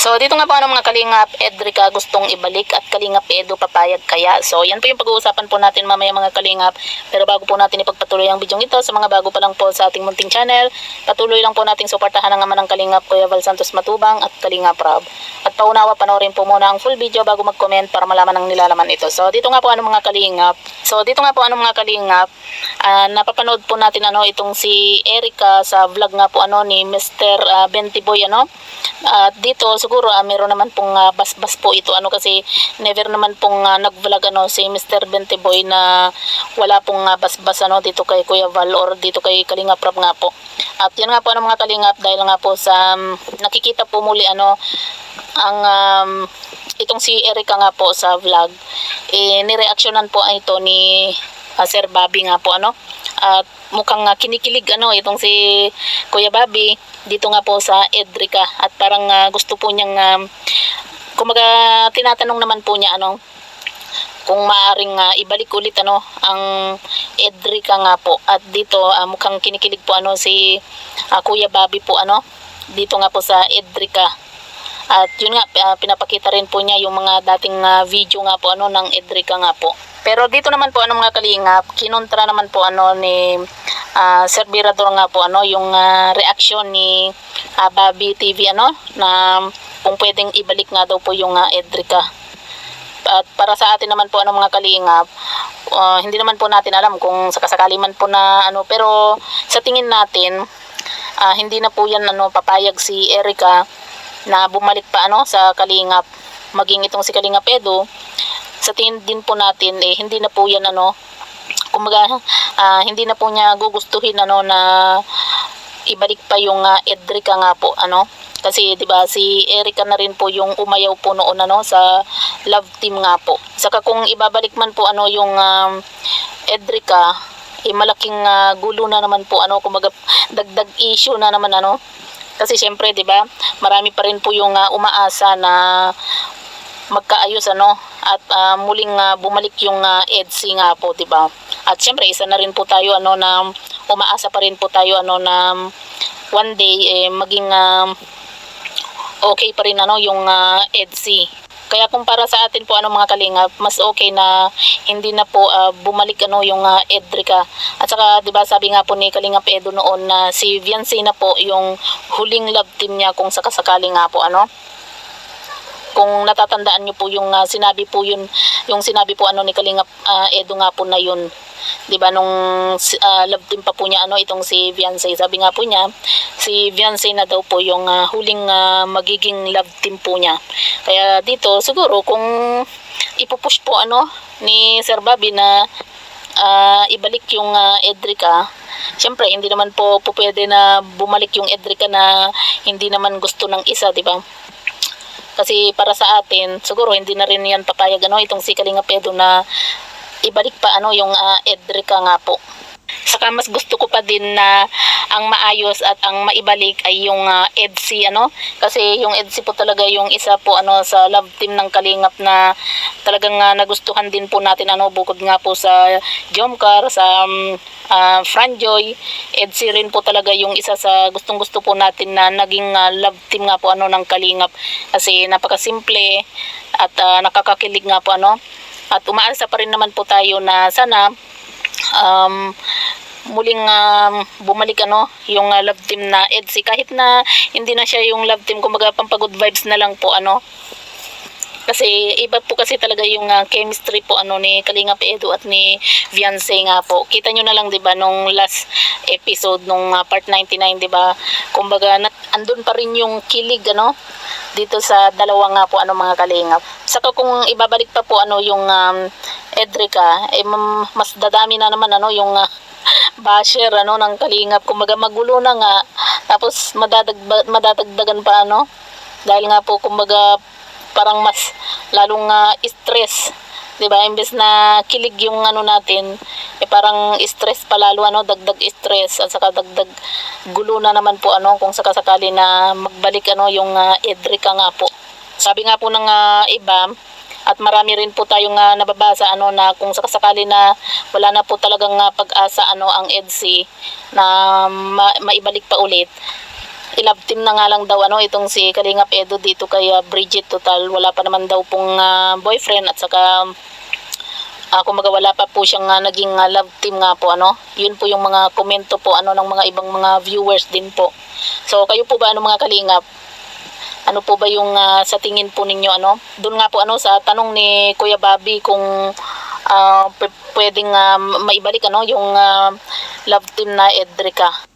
So dito nga po mga Kalingap, Edrica gustong ibalik at Kalingap Edu papayag kaya. So yan po yung pag-uusapan po natin mamaya mga Kalingap. Pero bago po natin ipagpatuloy ang video ito, sa mga bago pa lang po sa ating munting channel, patuloy lang po nating suportahan ang ama ng Kalingap, Kuya Val Santos Matubang at Kalingap Rob. At paunawa panoorin po muna ang full video bago mag-comment para malaman ang nilalaman ito. So dito nga po mga Kalingap. Napapanood po natin itong si Erica sa vlog nga po ni Mr. Bentiboy At dito siguro meron naman pong basbas po ito kasi never naman pong nag-vlog si Mr. Bentiboy na wala pong basbas dito kay Kuya Val or dito kay Kalingap Rob nga po. At yan nga po mga Kalingap, dahil nga po sa nakikita po muli ang itong si Erica nga po sa vlog, nireaksyonan po ito ni Sir Bobby nga po at mukhang kinikilig itong si Kuya Bobby dito nga po sa Edrica, at parang gusto po niyang kumaga tinatanong naman po niya kung maaring ibalik ulit ang Edrica nga po. At dito mukhang kinikilig po si Kuya Bobby po dito nga po sa Edrica. At yun nga, pinapakita rin po niya yung mga dating video nga po ng Edrica nga po. Pero dito naman po mga Kalingap, kinontra naman po ni Sir Birador nga po yung reaksyon ni Bobby TV na kung pwedeng ibalik nga daw po yung Edrica. At para sa atin naman po mga Kalingap, hindi naman po natin alam kung sakasakali man po na pero sa tingin natin hindi na po yan papayag si Erica na bumalik pa sa Kalingap, maging itong si Kalingap Edu. Sa tingin din po natin hindi na po yan kumbaga hindi na po niya gugustuhin na ibalik pa yung Edrica nga po kasi 'di ba si Erica na rin po yung umayaw po noon sa love team nga po. Saka kung ibabalik man po yung Edrica, malaking gulo na naman po kumbaga dagdag issue na naman kasi syempre 'di ba marami pa rin po yung umaasa na magkaayos at muling bumalik yung EDC nga po 'di ba. At syempre isa na rin po tayo na umaasa pa rin po tayo na one day maging okay pa rin yung EDC. Kaya kung para sa atin po mga Kalingap, mas okay na hindi na po bumalik yung Edrica. At saka 'di ba sabi nga po ni Kalingap Edu noon na si Viancy na po yung huling love team niya kung sakasakali nga po Kung natatandaan niyo po yung sinabi po yung sinabi po ni Kalingap Edu nga po na yun. 'Di ba nung love team pa po niya itong si Viancy, sabi nga po niya si Viancy na daw po yung huling magiging love team po niya. Kaya dito siguro kung ipupush po ni Sir Bobby na ibalik yung Edrica, syempre hindi naman po pwede na bumalik yung Edrica na hindi naman gusto ng isa, 'di ba? Kasi para sa atin siguro hindi na rin yan papayag itong si Kalingap Edu na ibalik pa yung Edrica nga po. Saka mas gusto ko pa din na ang maayos at ang maibalik ay yung EDC kasi yung EDC po talaga yung isa po sa love team ng Kalingap na talagang nagustuhan din po natin bukod nga po sa Jomcar, sa Franjoy, EDC rin po talaga yung isa sa gustong-gusto po natin na naging love team nga po ng Kalingap kasi napakasimple at nakakakilig nga po at umaasa pa rin naman po tayo na sana muling bumalik yung love team na EDC, kahit na hindi na siya yung love team, kumbaga pampagood vibes na lang po kasi iba po kasi talaga yung chemistry po ni Kalingap Edu at ni Viancy nga po. Kita nyo na lang 'di ba nung last episode nung part 99, 'di ba? Kumbaga andun pa rin yung kilig dito sa dalawa nga po mga Kalingap. Saka kung ibabalik pa po yung Edrica, mas dadami na naman yung basher ng Kalingap. Kumbaga magulo na nga, tapos madadagdagan pa dahil nga po kumbaga parang mas lalong stress, 'di ba? Imbes na kilig yung natin, parang stress pa lalo dagdag stress at saka dagdag gulo na naman po kung sakasakali na magbalik yung Edrica nga po. Sabi nga po ng iba, at marami rin po tayong nababasa na kung sakasakali na wala na po talagang pag-asa ang EDC na maibalik pa ulit, i-love team na nga lang daw ano itong si Kalingap Edo dito kay Bridget. Total wala pa naman daw pong boyfriend at saka kumaga wala pa po siyang naging love team nga po ano. Yun po yung mga komento po ano ng mga ibang mga viewers din po. So kayo po ba ano mga Kalingap? Ano po ba yung sa tingin po ninyo ano? Doon nga po ano sa tanong ni Kuya Bobby kung pwedeng maibalik ano yung love team na Edrica.